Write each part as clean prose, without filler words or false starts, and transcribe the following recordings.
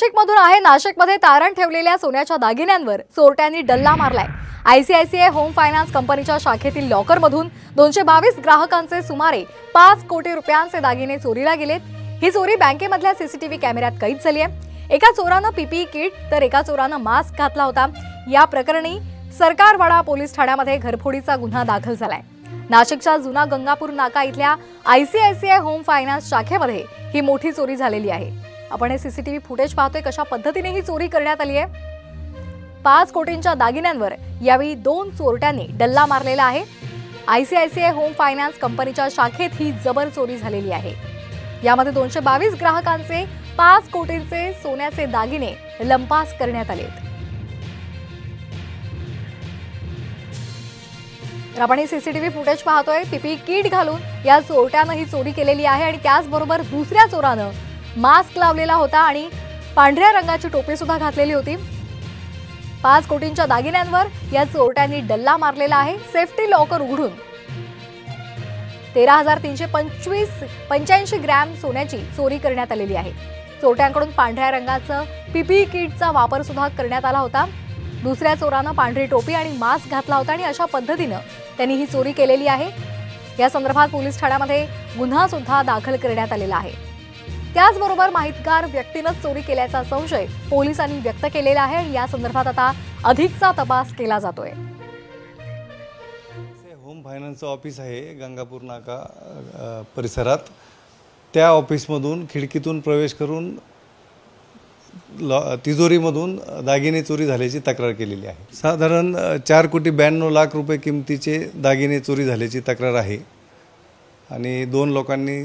नाशिकमधून आहे। नाशिकमध्ये तारण ठेवलेल्या सोन्याच्या दागिन्यांवर चोरट्यांनी डल्ला मारलाय। आयसीआयसीआय होम फायनान्स कंपनीच्या शाखेतील लॉकरमधून 222 ग्राहकांचे सुमारे 5 कोटी रुपयांचे दागिने चोरीला गेलेत। ही चोरी बँकेमधल्या सीसीटीव्ही कॅमेऱ्यात कैद झाली आहे। एका चोरानं पीपीई किट तर एका चोरानं मास्क घातला होता। या प्रकरणी सरकारवाडा पोलीस ठाण्यामध्ये घरफोडीचा गुन्हा दाखल झालाय। नाशिकच्या जुना गंगापूर नाका इथल्या आयसीआयसीआय होम फायनान्स शाखेमध्ये ही मोठी चोरी झालेली आहे। आपण हे सीसीटीव्ही फुटेज पाहतोय कशा पद्धतीने ही चोरी करण्यात आली आहे। 5 कोटींच्या दागिन्यांवर यावेळी 2 चोरट्यांनी डल्ला मारलेला आहे। आयसीआयसीआय होम फायनान्स कंपनीच्या शाखेत ही जबर चोरी झालेली आहे। यामध्ये 222 ग्राहकांचे 5 कोटींचे सोन्याचे दागिने लंपास करण्यात आलेत। आपण हे सीसीटीव्ही फुटेज पाहतोय। पीपीई किट घालून या चोरट्यानं ही चोरी केलेली आहे आणि त्याचबरोबर दुसऱ्या चोरानं मास्क लावलेला होता आणि पांढऱ्या रंगाची टोपी सुद्धा घातलेली होती। 5 कोटींच्या दागिन्यांवर या चोरट्यांनी डल्ला मारलेला आहे। सेफ्टी लॉकर उघडून 13,385 ग्रॅम सोन्याची चोरी करण्यात आलेली आहे। चोरट्यांकडून पांढऱ्या रंगाचं पीपीई किटचा वापर सुद्धा करण्यात आला होता। दुसऱ्या चोरानं पांढरी टोपी आणि मास्क घातला होता आणि अशा पद्धतीने त्यांनी ही चोरी केलेली आहे। या संदर्भात पोलीस ठाण्यामध्ये गुन्हा सुद्धा दाखल करण्यात आलेला आहे। त्याचबरोबर माहितगार व्यक्तीने चोरी केल्याचा संशय पोलिसांनी व्यक्त केलेला आहे आणि या संदर्भात आता अधिकचा तपास केला जातोय। होम फायनान्स ऑफिस आहे गंगापूर नाका परिसरात। त्या ऑफिसमधून खिडकीतून प्रवेश करून तिजोरीमधून दागिने चोरी झाल्याची तक्रार केलेली आहे। साधारण 4,92,00,000 रुपये किमतीचे दागिने चोरी झाल्याची तक्रार आहे आणि 2 लोकांनी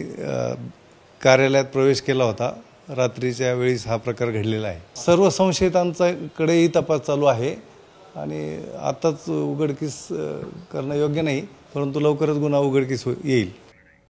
कार्यालयात प्रवेश केला होता। रात्रीच्या वेळेस हा प्रकार घडलेला आहे। सर्व संशयितांकडेही तपास चालू आहे आणि आताच उघडकीस करणं योग्य नाही, परंतु लवकरच गुन्हा उघडकीस येईल।